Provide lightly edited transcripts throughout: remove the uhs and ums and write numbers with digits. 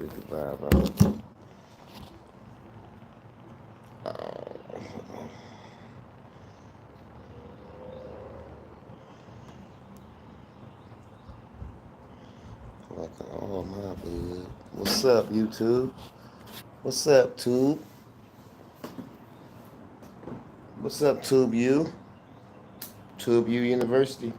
pretty good vibe. Like, oh my bad. What's up, YouTube? What's up, Tube? What's up, Tube U? Tube U University.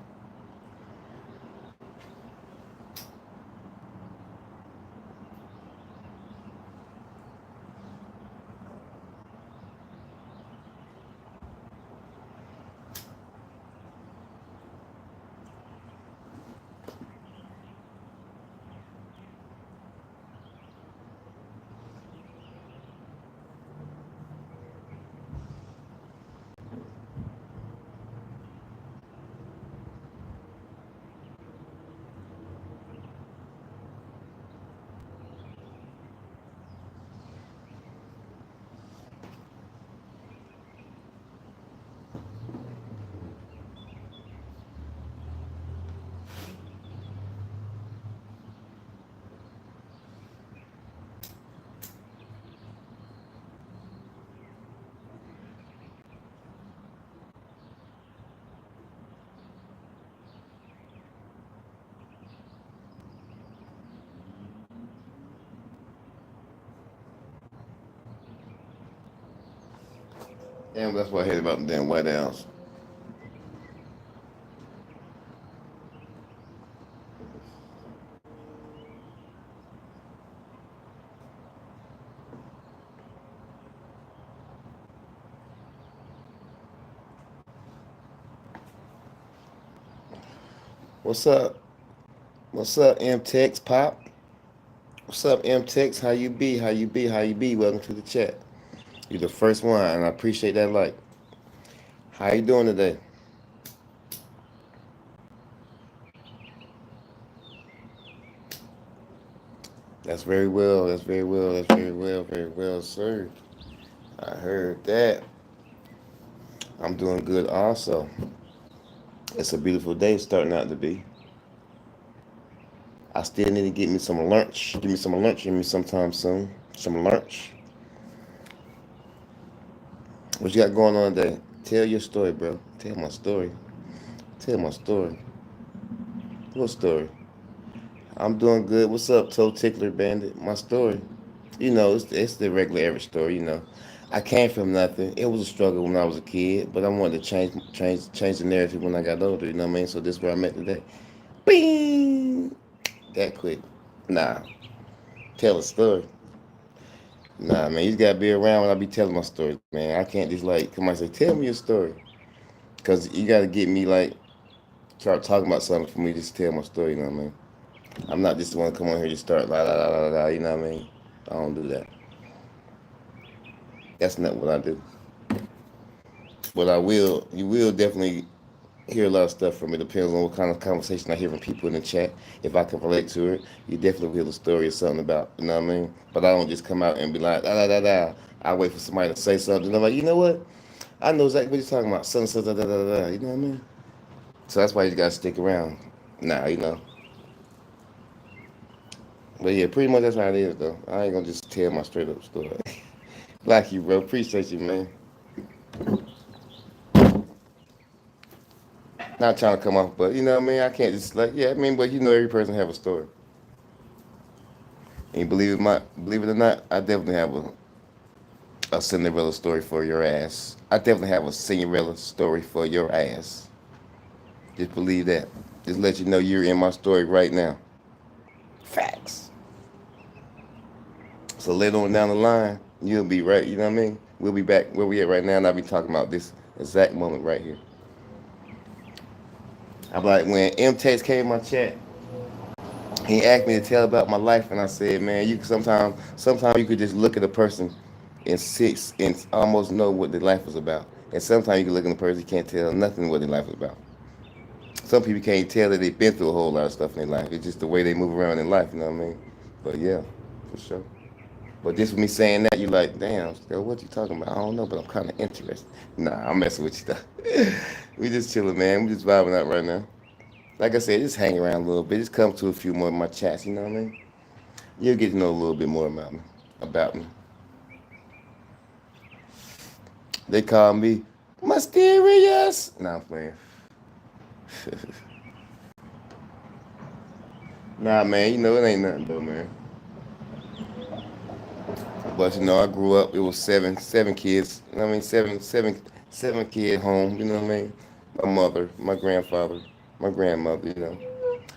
And that's what I hate about the damn White House. What's up? What's up, M-Tex Pop? What's up, M-Tex? How you be? How you be? How you be? Welcome to the chat. You're the first one, and I appreciate that like. How you doing today? That's very well. That's very well. That's very well. Very well, sir. I heard that. I'm doing good also. It's a beautiful day starting out to be. I still need to get me some lunch. Give me some lunch. Give me sometime soon. Some lunch. What you got going on today? Tell your story, bro. Tell my story. Tell my story. What story? I'm doing good. What's up, Toe Tickler Bandit? My story. It's the regular average story. I came from nothing. It was a struggle when I was a kid, but I wanted to change the narrative when I got older. You know what I mean? So this is where I'm at today. Bing! That quick. Nah. Tell a story. Nah, man. You just gotta be around when I be telling my stories, man. I can't just like come on and say, tell me your story. Cause you gotta get me like start talking about something for me to just tell my story, you know what I mean? I'm not just the one to come on here and just start la la la la la, you know what I mean? I don't do that. That's not what I do. But you will definitely hear a lot of stuff from it. Depends on what kind of conversation I hear from people in the chat. If I can relate to it, you definitely will hear a story or something about, you know what I mean? But I don't just come out and be like, da da da da. I wait for somebody to say something. And I'm like, you know what? I know exactly what you're talking about. Something, da da da da da. You know what I mean? So that's why you gotta stick around. Nah. But yeah, pretty much that's how it is, though. I ain't gonna just tell my straight up story. Like you, bro. Appreciate you, man. Not trying to come off, but you know what I mean? I can't just like, yeah, I mean, but every person have a story. And believe it or not, I definitely have a Cinderella story for your ass. I definitely have a Cinderella story for your ass. Just believe that. Just let you know you're in my story right now. Facts. So later on down the line, you'll be right. You know what I mean? We'll be back where we at right now, and I'll be talking about this exact moment right here. I'm like, when M Text came in my chat, he asked me to tell about my life, and I said, man, you can sometimes you could just look at a person and almost know what their life was about. And sometimes you can look at a person, you can't tell nothing what their life is about. Some people can't tell that they've been through a whole lot of stuff in their life. It's just the way they move around in life, you know what I mean? But yeah, for sure. But just with me saying that, you like, damn, what you talking about? I don't know, but I'm kind of interested. Nah, I'm messing with you though. We just chilling, man. We just vibing out right now. Like I said, just hang around a little bit. Just come to a few more of my chats, you know what I mean? You'll get to know a little bit more about me. About me. They call me mysterious. Nah, I'm playing. Nah, man. You know it ain't nothing though, man. But you know, I grew up. It was seven kids. I mean, seven kid home. You know what I mean? My mother, my grandfather, my grandmother. You know,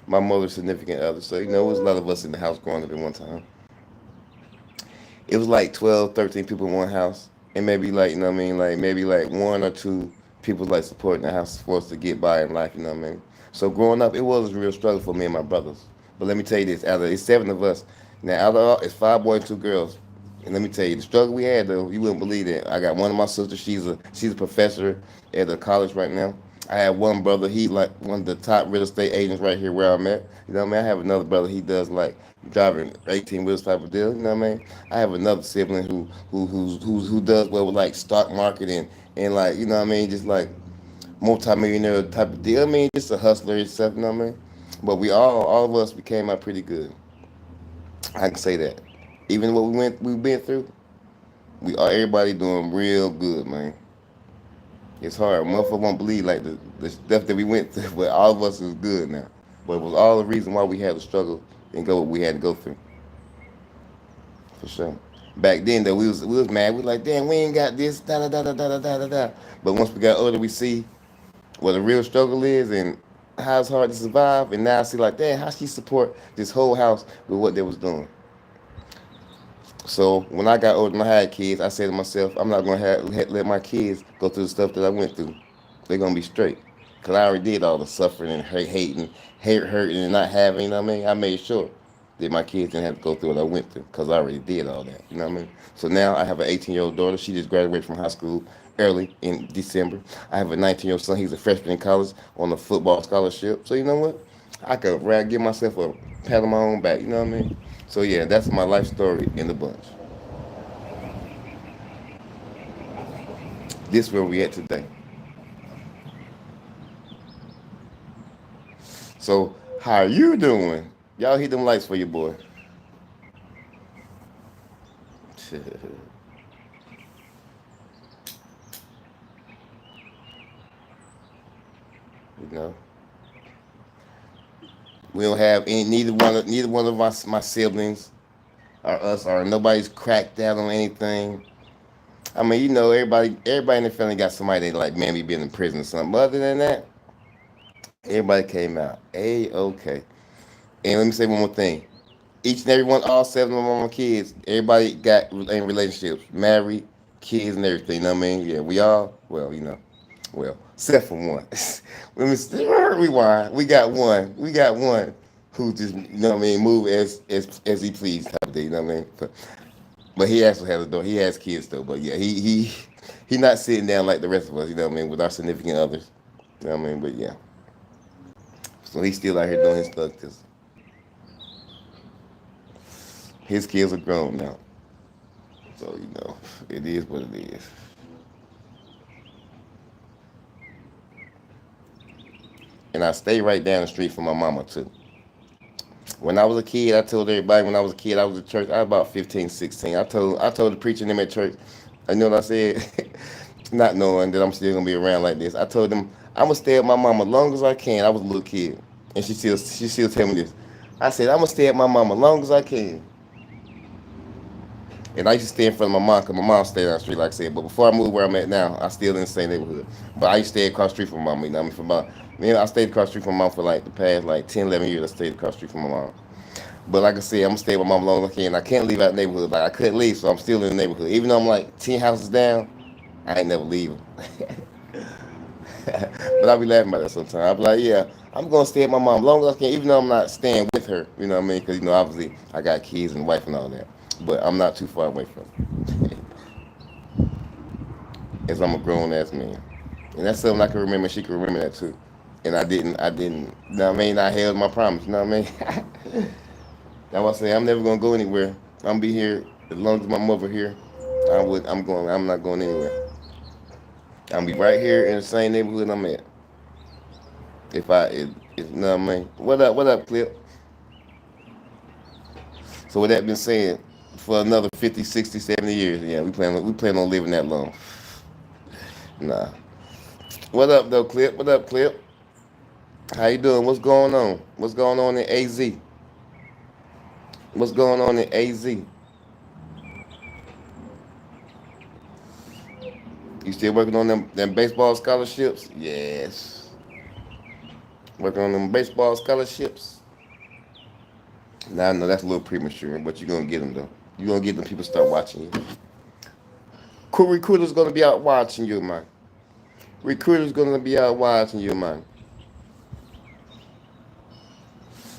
my mother's significant other. So you know, it was a lot of us in the house growing up at one time. It was like 12, 13 people in one house, and maybe like you know what I mean, like maybe like one or two people like supporting the house for us to get by in life. You know what I mean? So growing up, it was a real struggle for me and my brothers. But let me tell you this: out of it's seven of us. Now out of all, it's five boys, two girls. And let me tell you, the struggle we had though, you wouldn't believe it. I got one of my sisters. She's a professor at the college right now. I have one brother. He like one of the top real estate agents right here where I'm at. You know what I mean? I have another brother. He does like driving 18 wheels type of deal. You know what I mean? I have another sibling who does well with like stock market and like you know what I mean, just like multi-millionaire type of deal. I mean, just a hustler and stuff. You know what I mean? But all of us, we came out pretty good. I can say that. Even what we've been through, we are everybody doing real good, man. It's hard. Motherfucker won't believe like the stuff that we went through, but all of us is good now. But it was all the reason why we had to struggle and go what we had to go through, for sure. Back then though, we was mad. We was like, damn, we ain't got this, da da da da da da da da. But once we got older, we see what the real struggle is and how it's hard to survive. And now I see like, damn, how she support this whole house with what they was doing. So when I got older and I had kids, I said to myself, I'm not gonna let my kids go through the stuff that I went through. They're gonna be straight, cause I already did all the suffering and hating, hurting, and not having. You know what I mean? I made sure that my kids didn't have to go through what I went through, cause I already did all that. You know what I mean? So now I have an 18-year-old daughter. She just graduated from high school early in December. I have a 19-year-old son. He's a freshman in college on a football scholarship. So you know what? I could give myself a pat on my own back. You know what I mean? So yeah, that's my life story in the bunch. This where we at today. So how you doing? Y'all hit them lights for your boy. you know, we don't have any neither one of my siblings or us or nobody's cracked out on anything. I mean, you know, everybody in the family got somebody they like maybe been in prison or something. But other than that, everybody came out a okay. And let me say one more thing. Each and every one, all seven of my kids, everybody got in relationships, married, kids, and everything. You know what I mean? Yeah, we all, well, you know, well, except for one. Let me rewind. We got one who just, you know what I mean, move as he pleased type of thing. You know what I mean? But he actually has a daughter. He has kids though. But yeah, he not sitting down like the rest of us. You know what I mean? With our significant others. You know what I mean? But yeah, so he's still out here doing his stuff because his kids are grown now. So you know, it is what it is. And I stay right down the street from my mama too. When I was a kid, I told everybody when I was a kid, I was at church. I was about 15, 16. I told the preacher and them at church, I know what I said, not knowing that I'm still gonna be around like this. I told them I'm gonna stay at my mama as long as I can. I was a little kid, and she still tell me this. I said I'm gonna stay at my mama as long as I can. And I used to stay in front of my mom because my mom stayed down the street, like I said. But before I moved where I'm at now, I still in the same neighborhood. But I used to stay across the street from my mom. You know, what I mean, for about, I stayed across the street from my mom for like the past like 10, 11 years. I stayed across the street from my mom. But like I said, I'm gonna stay with my mom as long as I can. I can't leave out the neighborhood. Like I couldn't leave, so I'm still in the neighborhood. Even though I'm like 10 houses down, I ain't never leaving. But I be laughing about that sometimes. I be like, yeah, I'm gonna stay at my mom as long as I can, even though I'm not staying with her. You know what I mean? Because you know, obviously, I got kids and wife and all that. But I'm not too far away from her, as I'm a grown ass man. And that's something I can remember. She can remember that too. And I didn't. You know what I mean? I held my promise. You know what I mean? That's why I say I'm never gonna go anywhere. I'm gonna be here as long as my mother here. I'm going. I'm not going anywhere. I'm gonna be right here in the same neighborhood I'm at. You know what I mean? What up? What up, Clip? So with that being said, for another 50, 60, 70 years, yeah, we plan on living that long. Nah. What up though, Clip? What up, Clip? How you doing? What's going on? What's going on in AZ? What's going on in AZ? You still working on them baseball scholarships? Yes. Working on them baseball scholarships? Now I know that's a little premature, but you're gonna get them though. You're gonna get them people start watching you. Cool recruiters gonna be out watching you, man. Recruiters gonna be out watching you, man.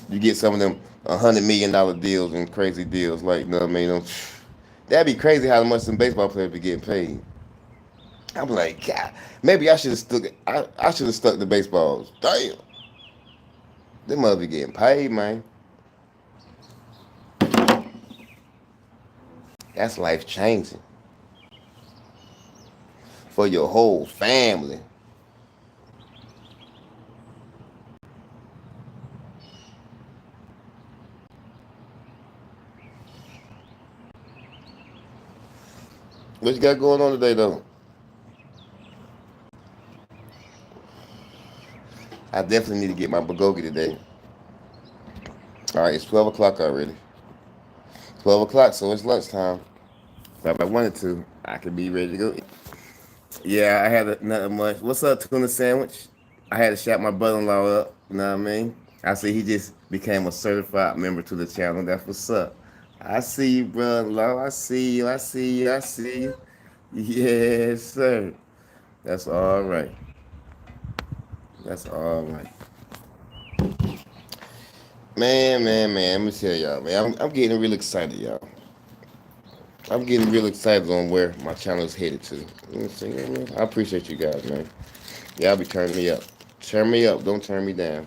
You get some of them $100 million deals and crazy deals, like you know what I mean. That'd be crazy how much some baseball players be getting paid. I'm like, God, maybe I should have stuck. I should have stuck to baseballs. Damn, they must be getting paid, man. That's life changing for your whole family. What you got going on today, though? I definitely need to get my bulgogi today. All right, it's 12 o'clock already. 12 o'clock, so it's lunchtime. So if I wanted to, I could be ready to go. Yeah, I had nothing much. What's up, tuna sandwich? I had to shout my brother-in-law up. You know what I mean? I see he just became a certified member to the channel. That's what's up. I see you, brother-in-law. I see you. I see you. I see you. Yes, sir. That's all right. That's all right. Man. Let me tell y'all, man. I'm getting real excited, y'all. I'm getting real excited on where my channel is headed to. Let me see, man. I appreciate you guys, man. Y'all be turning me up. Turn me up. Don't turn me down.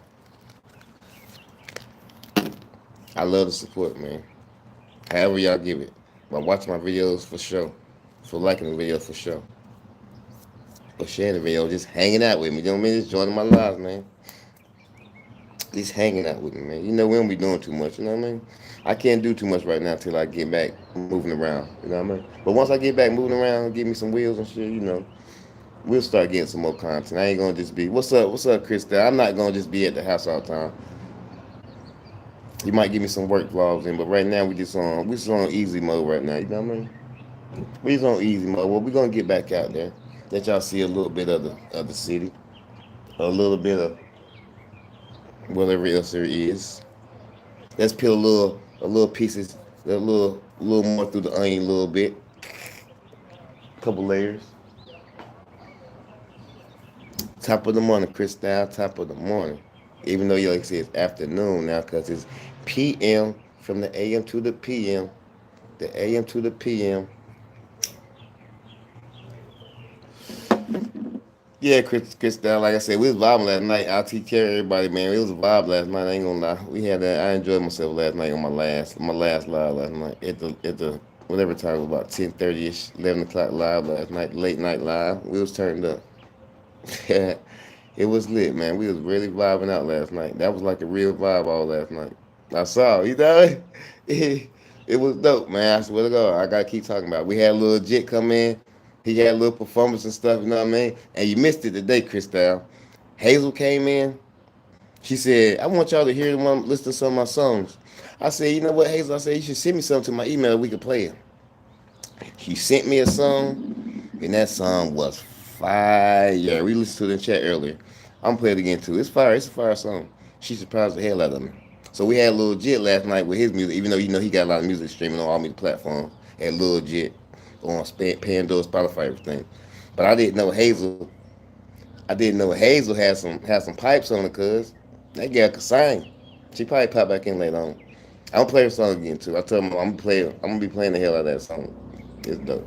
I love the support, man. However y'all give it. By watching my videos for sure. For liking the videos for sure. For sharing the video. Just hanging out with me. You know what I mean? Just joining my lives, man. Just hanging out with me, man. You know, we don't be doing too much, you know what I mean? I can't do too much right now till I get back moving around, you know what I mean? But once I get back moving around, give me some wheels and shit, you know, we'll start getting some more content. I ain't gonna just be, what's up, Chris? I'm not gonna just be at the house all the time. You might give me some work vlogs in, but right now we just on easy mode right now, you know what I mean? We just on easy mode. Well, we're gonna get back out there. Let y'all see a little bit of the city. A little bit of whatever else there is. Let's peel a little pieces, a little more through the onion a little bit. Couple layers. Top of the morning, Cristal, top of the morning. Even though you like say it's afternoon now, cause it's PM from the AM to the PM. The AM to the PM. Yeah, Cristal, like I said, we was vibing last night. I'll take care of everybody, man. It was a vibe last night. I ain't gonna lie. We had that. I enjoyed myself last night on my last live last night at the whatever time it was, about 10:30ish, 11 o'clock live last night, late night live. We was turned up. It was lit, man. We was really vibing out last night. That was like a real vibe all last night. I saw, you know, it was dope, man. I swear to God, I gotta keep talking about it. We had a little Jit come in. He had a little performance and stuff, you know what I mean? And you missed it today, Cristal. Hazel came in. She said, I want y'all to hear one, listen to some of my songs. I said, you know what, Hazel? I said, you should send me something to my email we could play it. She sent me a song, and that song was fire. We listened to it in the chat earlier. I'm playing it again, too. It's fire. It's a fire song. She surprised the hell out of me. So we had Lil Jit last night with his music, even though he got a lot of music streaming on all media platforms. Had Lil Jit on Pandora, Spotify, everything. But I didn't know Hazel. I didn't know Hazel had some pipes on her, cuz that girl could sing. She probably pop back in later on. I'm gonna play her song again too. I told him I'm gonna be playing the hell out of that song. It's dope.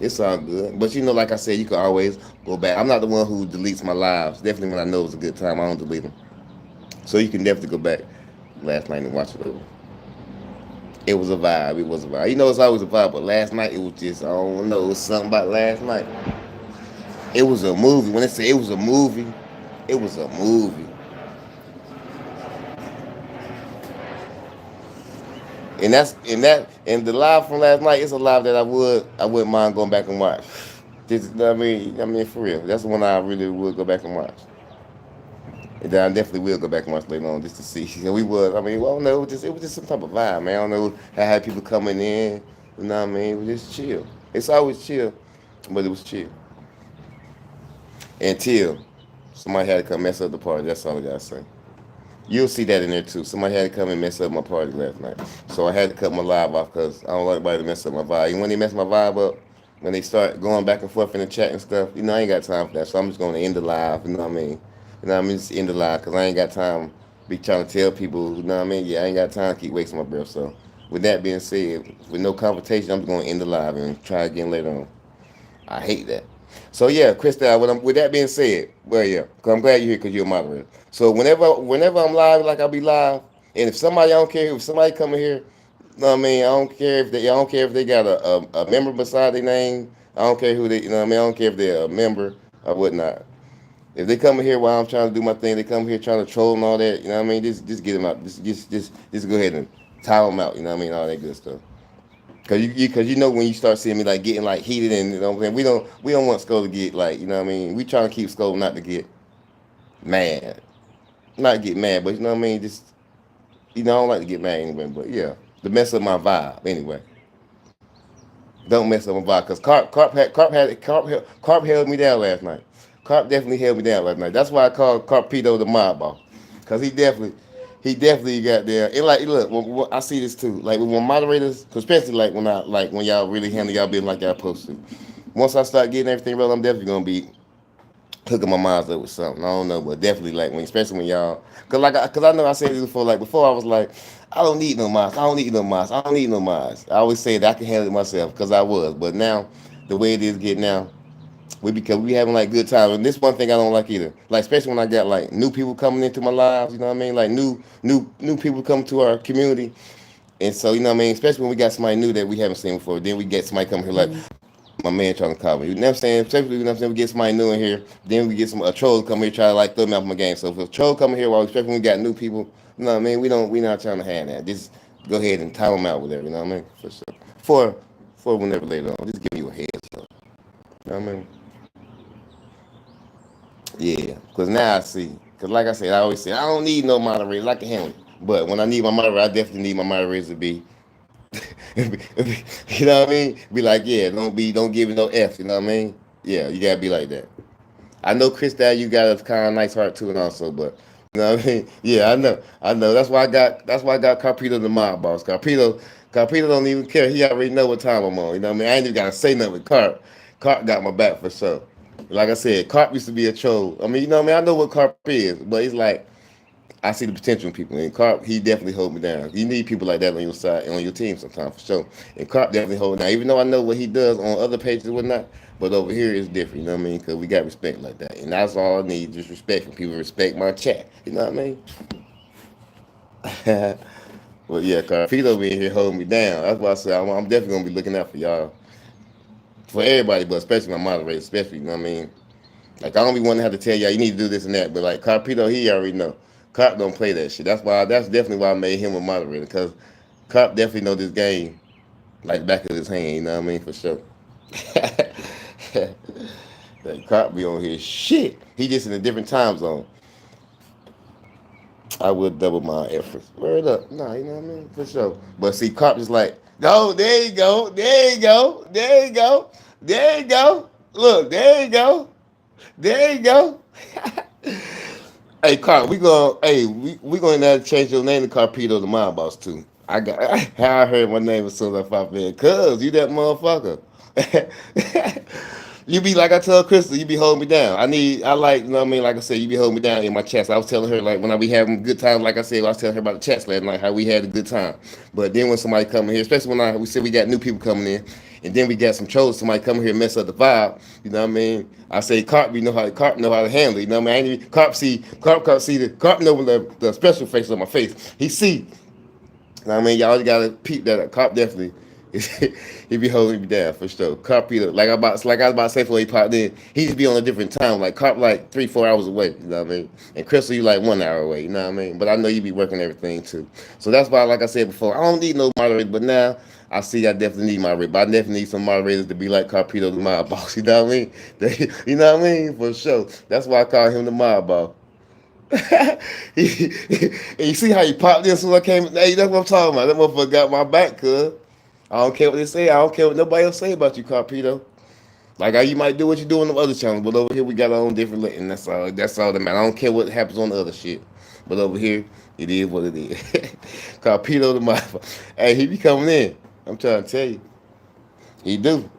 It sounds good. But you know, like I said, you can always go back. I'm not the one who deletes my lives. Definitely when I know it's a good time, I don't delete them. So you can definitely go back last night and watch it over. It was a vibe. It was a vibe. You know, it's always a vibe, but last night it was just, I don't know, it was something about last night. It was a movie. When they say it was a movie, it was a movie. And the live from last night, it's a live that I wouldn't mind going back and watch. This, I mean, for real, that's the one I really would go back and watch. And then I definitely will go back and watch later on just to see. And we was, I mean, well, no, it was just some type of vibe, man. I don't know how I had people coming in. You know what I mean? It was just chill. It's always chill, but it was chill until somebody had to come mess up the party. That's all I gotta say. You'll see that in there too. Somebody had to come and mess up my party last night, so I had to cut my live off because I don't like anybody to mess up my vibe. And when they mess my vibe up, when they start going back and forth in the chat and stuff, I ain't got time for that. So I'm just going to end the live. You know what I mean? Just end the live because I ain't got time to be trying to tell people. You know what I mean? Yeah, I ain't got time to keep wasting my breath. So with that being said, with no confrontation, I'm just going to end the live and try again later on. I hate that. So yeah, Crystal. With that being said, well yeah, cause I'm glad you're here because you're a moderator. So whenever I'm live, like I'll be live, and if somebody I don't care if somebody coming here, you know what I mean, I don't care if they got a member beside their name. I don't care who they, you know what I mean. I don't care if they're a member or whatnot. If they come here while I'm trying to do my thing, they come here trying to troll and all that. You know what I mean? Just get them out. Just go ahead and tile them out. You know what I mean? All that good stuff. Cause you know when you start seeing me like getting like heated and you know what I'm saying, we don't want Skull to get like, you know what I mean, we trying to keep Skull not to get mad, not get mad, but you know what I mean, just I don't like to get mad anyway, but yeah, to mess up my vibe anyway. Don't mess up my vibe, cause Carp held me down last night. Carp definitely held me down last night. That's why I called Carpito the mob boss, cause he definitely got there. And like, look, I see this too. Like when moderators, especially when y'all really handle y'all business like y'all supposed to. Once I start getting everything rolling, I'm definitely gonna be hooking my minds up with something. I don't know, but definitely like especially when y'all, cause I know I said this before. Like before, I was like, I don't need no mods. I don't need no mods. I don't need no mods. I always say that I can handle it myself, cause I was. But now, the way it is getting now, because we having like good times. And this one thing I don't like either. Like especially when I got like new people coming into my lives, you know what I mean? Like new people come to our community. And so, you know what I mean, especially when we got somebody new that we haven't seen before. Then we get somebody coming here like my man trying to call me. You know what I'm saying? Especially, you know what I'm saying, we get somebody new in here, then we get a troll come here try to like throw me off my game. So if a troll coming here while especially when we got new people, you know what I mean, we not trying to have that. Just go ahead and time them out with it, you know what I mean? For sure. For whenever later on. Just give you a heads up. You know what I mean? Yeah, because now I see. Because like I said, I always say, I don't need no moderator. I can handle it. But when I need my moderator, I definitely need my moderators to be, you know what I mean? Be like, yeah, don't give it no F, you know what I mean? Yeah, you gotta be like that. I know, Chris, that you got a kind of nice heart too, and also, but you know what I mean? Yeah, I know. That's why I got Carpito the mob boss. Carpito don't even care. He already know what time I'm on. You know what I mean? I ain't even gotta say nothing with Carp. Carp got my back for sure. Like I said, Carp used to be a troll. I mean, you know what I mean? I know what Carp is, but it's like I see the potential in people. And Carp, he definitely hold me down. You need people like that on your side and on your team sometimes for sure. And Carp definitely hold me down, even though I know what he does on other pages and whatnot. But over here it's different, you know what I mean? Because we got respect like that, and that's all I need, just respect from people. Respect my chat, you know what I mean? Well, yeah, Carpito being here holding me down. That's why I said I'm definitely gonna be looking out for y'all, for everybody, but especially my moderators, especially, you know what I mean? Like I don't be wanting to have to tell y'all you need to do this and that, but like Carpito, he already know. Carp don't play that shit. That's definitely why I made him a moderator, because Carp definitely know this game like back of his hand. You know what I mean, for sure. That Carp be on his shit. He just in a different time zone. I would double my efforts. Word up, nah, you know what I mean, for sure. But see, Carp is like, go, there you go, there you go, there you go, there you go. Look, there you go. There you go. Hey, Carl, we gonna have to change your name to Carpito the Mob Boss too. I got how I heard my name as soon as I popped in. Cuz you that motherfucker. You be like I tell Crystal, you be holding me down. I like, you know what I mean? Like I said, you be holding me down in my chest. I was telling her, like, when I be having good times, like I said, I was telling her about the chats last night, how we had a good time. But then when somebody come in here, especially when we said we got new people coming in, and then we got some trolls, somebody coming here and mess up the vibe, you know what I mean? I say Carp, Carp know how to handle it, you know what I mean? Carp know when the special face on my face. He see, you know what I mean? Y'all gotta peep that. Carp definitely, He be holding me down for sure. Carpito, like I was about to say before he popped in, he just be on a different time. Like Carp like 3-4 hours away, you know what I mean? And Crystal, you like 1 hour away, you know what I mean? But I know you be working everything too. So that's why, like I said before, I don't need no moderator, but now I see I definitely need moderator. But I definitely need some moderators to be like Carpito the mob boss, you know what I mean? You know what I mean? For sure. That's why I call him the mob boss. And you see how he popped in as soon as I came. Hey, that's what I'm talking about. That motherfucker got my back, cuz. I don't care what they say. I don't care what nobody else say about you, Carpito. Like how you might do what you do on the other channels, but over here we got our own different and that's all. That's all that matters. I don't care what happens on the other shit, but over here it is what it is. Carpito the motherfucker. Hey, he be coming in. I'm trying to tell you, he do.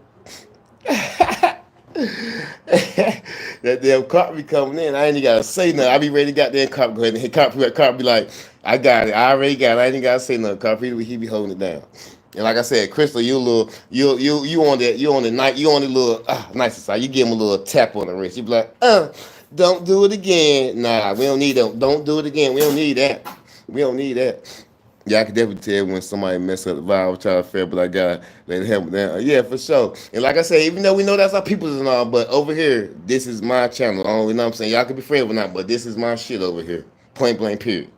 That damn cop be coming in. I ain't even gotta say nothing. I be ready to goddamn cop go ahead and cop be like, I got it. I already got it. I ain't even gotta say nothing. Cop he be holding it down. And like I said, Crystal, you little you on that you on the night you on the little nice side. You give him a little tap on the wrist. You be like, don't do it again. Nah, we don't need that. Don't do it again. We don't need that. We don't need that. Yeah, I can definitely tell when somebody mess up the vibe, try to fair, but I gotta let it help them. Yeah, for sure. And like I said, even though we know that's our people's and all, but over here, this is my channel. You know what I'm saying? Y'all can be friends or not, but this is my shit over here. Point blank, period.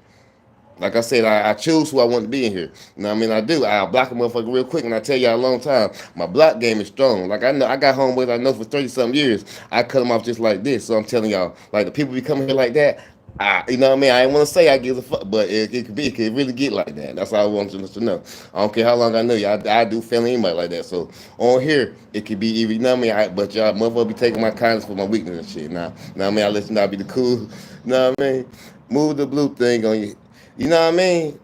Like I said, I choose who I want to be in here. You know what I mean? I do. I'll block a motherfucker real quick, and I tell y'all a long time, my block game is strong. Like I know, I got homeboys I know for 30-something years. I cut them off just like this. So I'm telling y'all, like the people be coming here like that, you know what I mean? I ain't want to say I give a fuck, but it could really get like that. That's all I want you to know. I don't care how long I know you. I do family anybody like that. So on here, it could be even, you know what I mean? But y'all motherfucker be taking my kindness for my weakness and shit. Now, you know what I mean? I let you know I be the cool, you know what I mean? Move the blue thing on you. You know what I mean?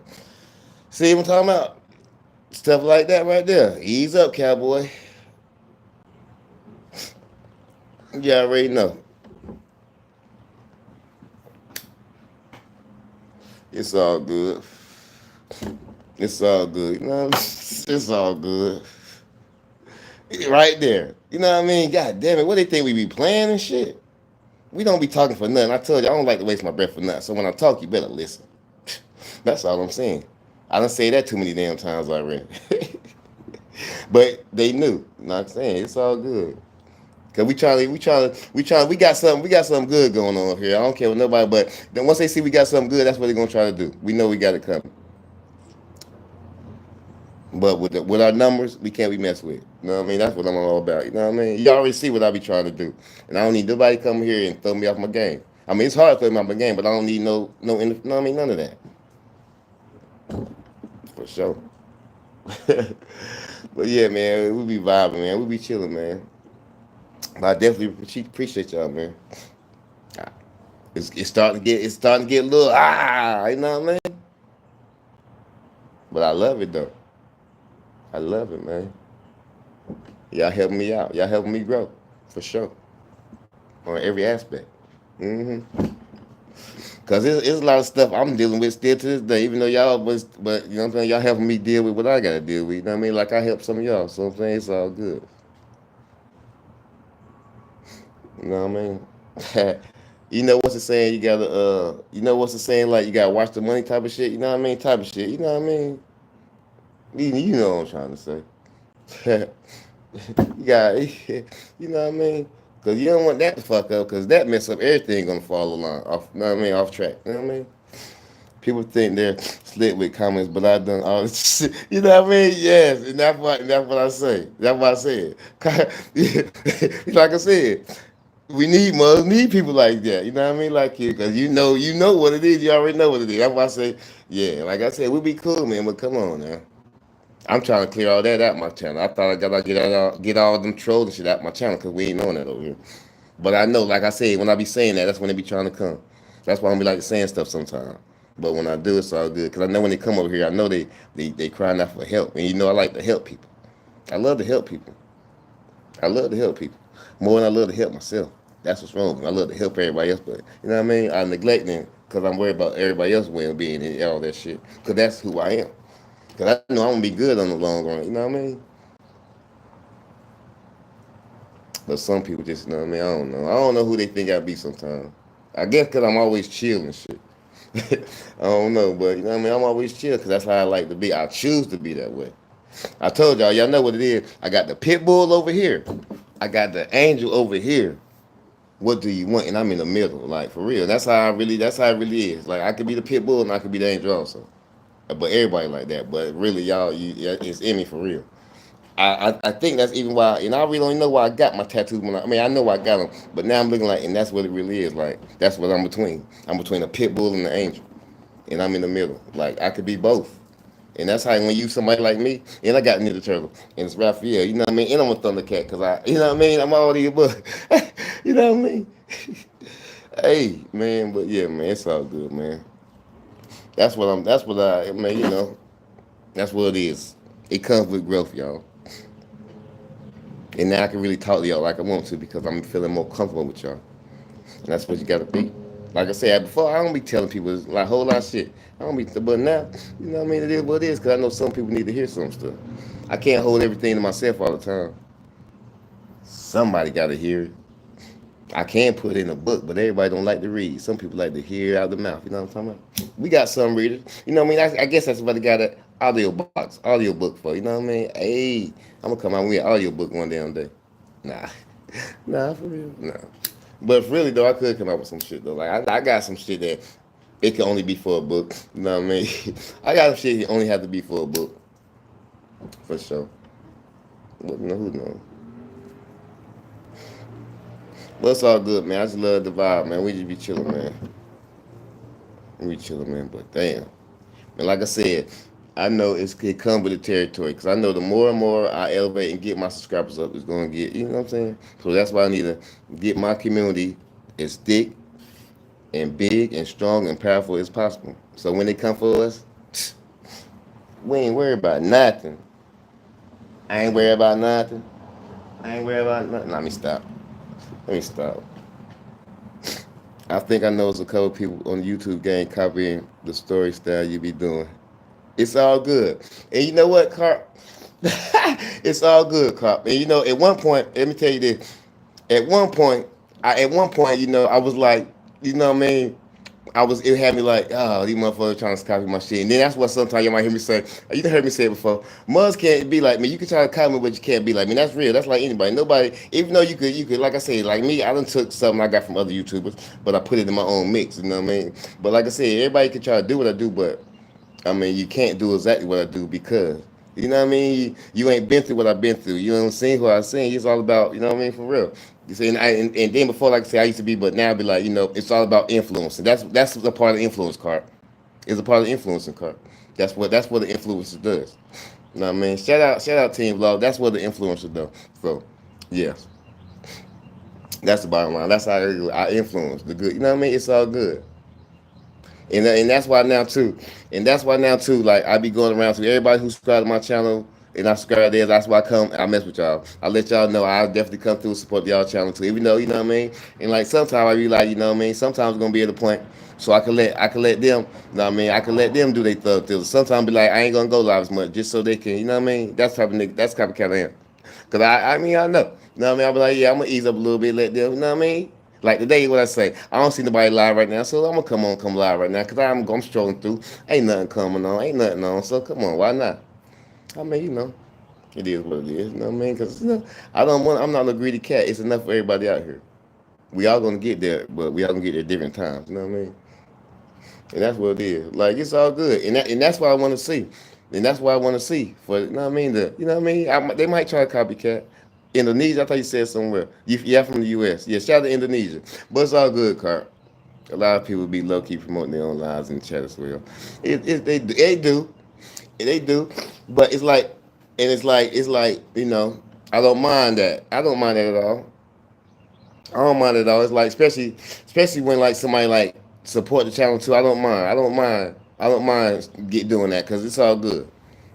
See what I'm talking about? Stuff like that right there. Ease up, cowboy. You already know. It's all good. It's all good. You know what I mean? It's all good. Right there. You know what I mean? God damn it. What they think we be playing and shit? We don't be talking for nothing. I told you, I don't like to waste my breath for nothing. So when I talk, you better listen. That's all I'm saying. I done say that too many damn times already. But they knew. You know what I'm saying? It's all good. Cause we got something good going on here. I don't care what nobody, but then once they see we got something good, that's what they're gonna try to do. We know we got it coming. But with our numbers, we can't be messed with. You know what I mean? That's what I'm all about. You know what I mean? You already see what I be trying to do, and I don't need nobody to come here and throw me off my game. I mean, it's hard to throw me off my game, but I don't need no. You know what I mean? None of that. For sure. But yeah, man, we be vibing, man. We be chilling, man. But I definitely appreciate y'all, man. It's starting to get a little you know what I mean? But I love it though. I love it, man. Y'all helping me out. Y'all helping me grow, for sure, on every aspect. Cause it's a lot of stuff I'm dealing with still to this day. Even though but you know what I'm saying. Y'all helping me deal with what I gotta deal with. You know what I mean? Like I help some of y'all. So I'm saying it's all good. You know what I mean? You know what's the saying? You gotta you know what's the saying? Like you gotta watch the money type of shit. You know what I mean? Type of shit. You know what I mean? You know what I'm trying to say. You got, you know what I mean? Because you don't want that to fuck up, because that mess up everything gonna fall along, off, you know what I mean, off track. You know what I mean? People think they're slick with comments, but I done all this shit. You know what I mean? Yes, and that's what I say. That's what I said. Like I said, we need people like that. You know what I mean? Like you, because you know what it is. You already know what it is. That's why I say, yeah. Like I said, we be cool, man. But come on now. I'm trying to clear all that out my channel. I thought I gotta get all them trolls and shit out my channel because we ain't on that over here. But I know, like I said, when I be saying that, that's when they be trying to come. That's why I don't be like saying stuff sometimes. But when I do, it's all good. Because I know when they come over here, I know they crying out for help. And you know I like to help people. I love to help people. I love to help people. More than I love to help myself. That's what's wrong. I love to help everybody else. But, you know what I mean? I neglect them because I'm worried about everybody else's well-being and all that shit. Because that's who I am. Because I know I'm going to be good on the long run. You know what I mean? But some people just, you know what I mean? I don't know. I don't know who they think I be sometimes. I guess because I'm always chill and shit. I don't know, but you know what I mean? I'm always chill because that's how I like to be. I choose to be that way. I told y'all know what it is. I got the pit bull over here. I got the angel over here. What do you want? And I'm in the middle, like for real. That's how it really is. Like I could be the pit bull and I could be the angel also. But everybody like that. But really, y'all, yeah, it's in me for real. I think that's even why, and I really don't know why I got my tattoos. I mean, I know I got them, but now I'm looking like, and that's what it really is. Like that's what I'm between. I'm between a pit bull and an angel, and I'm in the middle. Like I could be both. And that's how when you somebody like me, and I got Ninja Turtle, and it's Raphael, you know what I mean? And I'm a Thundercat, because you know what I mean? I'm all the above. You know what I mean? Hey, man, but yeah, man, it's all good, man. Man, you know, that's what it is. It comes with growth, y'all. And now I can really talk to y'all like I want to because I'm feeling more comfortable with y'all. And that's what you gotta be. Like I said before, I don't be telling people like a whole lot of shit. I don't be, but now, you know what I mean? It is what it is because I know some people need to hear some stuff. I can't hold everything to myself all the time. Somebody gotta hear it. I can put it in a book, but everybody don't like to read. Some people like to hear it out the mouth. You know what I'm talking about? We got some readers. You know what I mean? I guess that's what they got an audio book for. You know what I mean? Hey, I'm gonna come out with an audio book one damn day. Nah, nah, for real, nah. But really though, I could come out with some shit though. Like I got some shit that it can only be for a book. You know what I mean? I got some shit that only have to be for a book, for sure. But you know who knows? But it's all good, man. I just love the vibe, man. We just be chilling, man. We chilling, man. But damn, and like I said, I know it comes with the territory because I know the more and more I elevate and get my subscribers up, it's gonna get. You know what I'm saying? So that's why I need to get my community as thick and big and strong and powerful as possible. So when they come for us, we ain't worried about nothing. I ain't worried about nothing. I ain't worried about nothing. Let me stop. Let me stop. I think I know there's a couple people on YouTube game copying the story style you be doing. It's all good. And you know what, Carp? It's all good, Carp. And you know, at one point, let me tell you this. At one point, you know, I was like, you know what I mean? It had me like, oh, these motherfuckers trying to copy my shit. And then that's what sometimes you might hear me say, you heard me say it before, Muzz can't be like me. You can try to copy me, but you can't be like me. That's real. That's like anybody. Nobody, even though you could, like I say, like me, I done took something I got from other YouTubers, but I put it in my own mix, you know what I mean? But like I said, everybody can try to do what I do, but I mean, you can't do exactly what I do because, you know what I mean? You ain't been through what I've been through. You know what I'm saying? What I'm saying, it's all about, you know what I mean, for real. You see, and then before, like I say, I used to be, but now I be like, you know, it's all about influence, and that's a part of the influence card. It's a part of the influencing card. That's what the influencer does. You know what I mean? Shout out Team Vlog. That's what the influencer does. So, yes, that's the bottom line. That's how I influence the good. You know what I mean? It's all good. And that's why now too, like I be going around to everybody who subscribed to my channel and I subscribe to theirs. That's why I mess with y'all. I let y'all know I definitely come through and support y'all channel too. Even though you know what I mean, and like sometimes I be like, you know what I mean. Sometimes it's gonna be at a point, so I can let them, you know what I mean. I can let them do their thug things. Sometimes be like, I ain't gonna go live as much just so they can, you know what I mean. That's type of nigga. That's type of cat I am. Cause I mean I know, you know what I mean. I be like, yeah, I'm gonna ease up a little bit, let them, you know what I mean. Like today, what I say, I don't see nobody live right now, so I'm gonna come live right now, cause I'm strolling through. Ain't nothing coming on, ain't nothing on, so come on, why not? I mean, you know, it is what it is, you know what I mean? Cause you know, I'm not a greedy cat. It's enough for everybody out here. We all gonna get there, but we all gonna get there different times. You know what I mean? And that's what it is. Like it's all good, and that's what I want to see, and that's what I want to see. For you know what I mean? You know what I mean? They might try to copycat. Indonesia, I thought you said somewhere. Yeah, from the U.S. Yeah, shout out to Indonesia. But it's all good, Carp. A lot of people be low key promoting their own lives in the chat as well. They do, but it's like you know, I don't mind that. I don't mind that at all. I don't mind it at all. It's like especially when like somebody like support the channel too. I don't mind. I don't mind doing that because it's all good.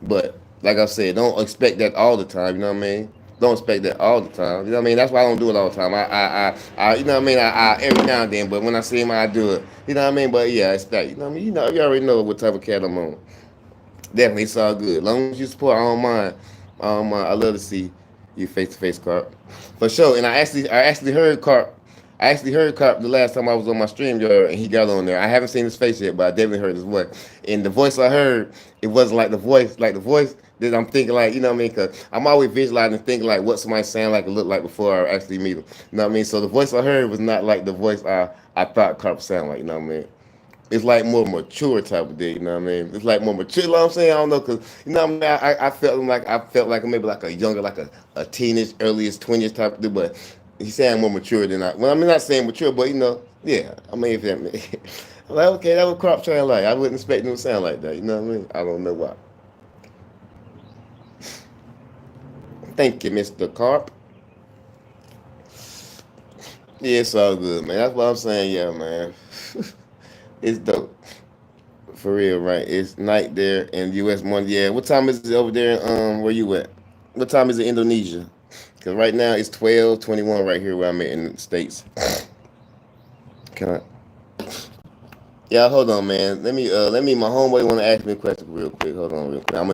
But like I said, don't expect that all the time. You know what I mean? Don't expect that all the time. You know what I mean? That's why I don't do it all the time. You know what I mean? I every now and then. But when I see him, I do it. You know what I mean? But yeah, it's that. You know what I mean? You already know what type of cat I'm on. Definitely, it's all good. As long as you support, I don't mind. I don't mind. I love to see you face to face, Carp, for sure. And I actually heard Carp. I actually heard Carp the last time I was on my stream, yo, and he got on there. I haven't seen his face yet, but I definitely heard his voice. And the voice I heard, it wasn't like the voice that I'm thinking like, you know what I mean? Because I'm always visualizing and thinking like what somebody sound like or look like before I actually meet them. You know what I mean? So the voice I heard was not like the voice I thought Carp sound like. You know what I mean? It's like more mature type of day, you know what I mean? It's like more mature, you know what I'm saying? I don't know, cause you know what I mean. I felt like maybe like a younger, like a teenage, earliest 20s type of dude, but he sound more mature than I. Well, I'm not saying mature, but you know, yeah. I mean, if that, I'm like okay, that was crop sound like. I wouldn't expect him to sound like that. You know what I mean? I don't know why. Thank you, Mr. Carp. Yeah, it's all good, man. That's what I'm saying, yeah, man. It's dope. For real, right? It's night there in U.S. morning. Yeah, what time is it over there? Where you at? What time is it in Indonesia? Cause right now it's 12:21 right here where I'm at in the states. Can I? Yeah, hold on, man. Let me. My homeboy want to ask me a question real quick. Hold on, real quick. I'm